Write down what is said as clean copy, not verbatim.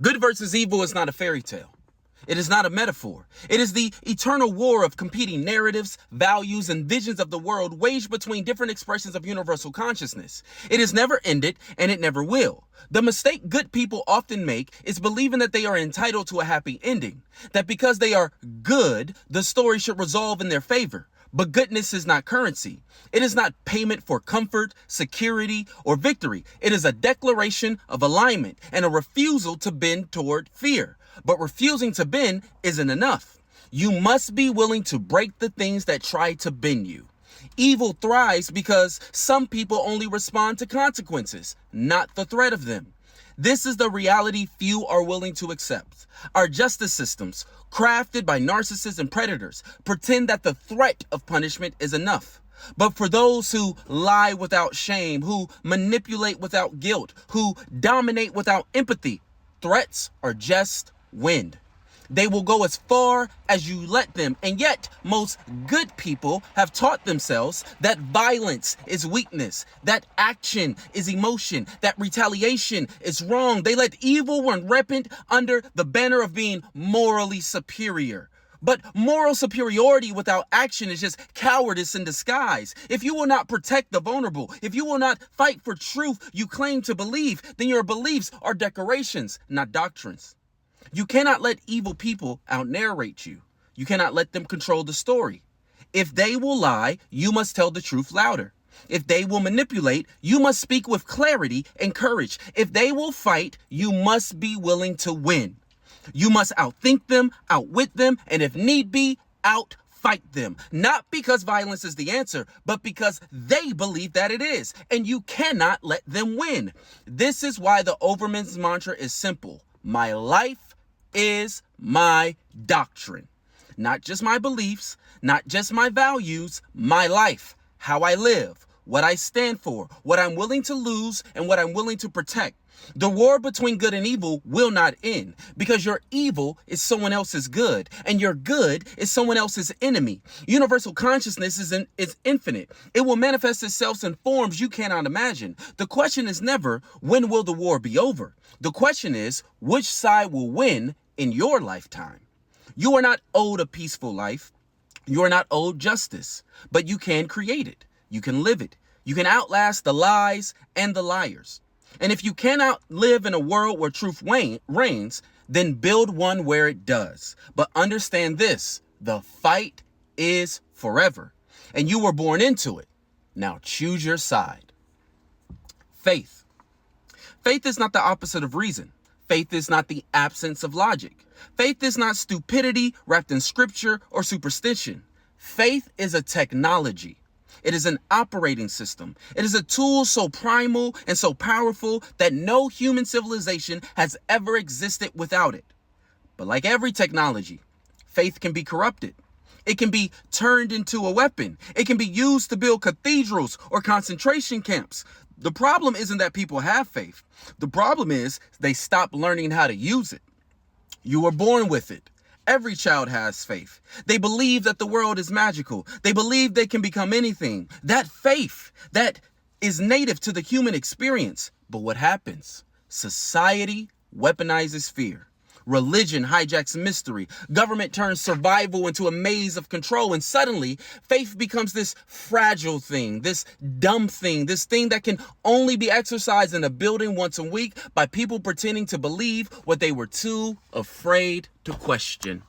Good versus evil is not a fairy tale. It is not a metaphor. It is the eternal war of competing narratives, values, and visions of the world waged between different expressions of universal consciousness. It has never ended, and it never will. The mistake good people often make is believing that they are entitled to a happy ending, that because they are good, the story should resolve in their favor. But goodness is not currency. It is not payment for comfort, security, or victory. It is a declaration of alignment and a refusal to bend toward fear. But refusing to bend isn't enough. You must be willing to break the things that try to bend you. Evil thrives because some people only respond to consequences, not the threat of them. This is the reality few are willing to accept. Our justice systems, crafted by narcissists and predators, pretend that the threat of punishment is enough. But for those who lie without shame, who manipulate without guilt, who dominate without empathy, threats are just wind. They will go as far as you let them. And yet, most good people have taught themselves that violence is weakness, that action is emotion, that retaliation is wrong. They let evil run rampant under the banner of being morally superior. But moral superiority without action is just cowardice in disguise. If you will not protect the vulnerable, if you will not fight for truth you claim to believe, then your beliefs are decorations, not doctrines. You cannot let evil people out-narrate you. You cannot let them control the story. If they will lie, you must tell the truth louder. If they will manipulate, you must speak with clarity and courage. If they will fight, you must be willing to win. You must outthink them, outwit them, and if need be, outfight them. Not because violence is the answer, but because they believe that it is, and you cannot let them win. This is why the Overman's mantra is simple. My life is my doctrine. Not just my beliefs, not just my values, my life, how I live, what I stand for, what I'm willing to lose, and what I'm willing to protect. The war between good and evil will not end because your evil is someone else's good and your good is someone else's enemy. Universal consciousness is infinite. It will manifest itself in forms you cannot imagine. The question is never, when will the war be over? The question is, which side will win in your lifetime? You are not owed a peaceful life. You are not owed justice, but you can create it. You can live it. You can outlast the lies and the liars. And if you cannot live in a world where truth reigns, then build one where it does. But understand this, the fight is forever, and you were born into it. Now choose your side. Faith. Faith is not the opposite of reason. Faith is not the absence of logic. Faith is not stupidity wrapped in scripture or superstition. Faith is a technology. It is an operating system. It is a tool so primal and so powerful that no human civilization has ever existed without it. But like every technology, faith can be corrupted. It can be turned into a weapon. It can be used to build cathedrals or concentration camps. The problem isn't that people have faith. The problem is they stop learning how to use it. You were born with it. Every child has faith. They believe that the world is magical. They believe they can become anything. That faith, that is native to the human experience. But what happens? Society weaponizes fear. Religion hijacks mystery. Government turns survival into a maze of control. And suddenly, faith becomes this fragile thing, this dumb thing, this thing that can only be exercised in a building once a week by people pretending to believe what they were too afraid to question.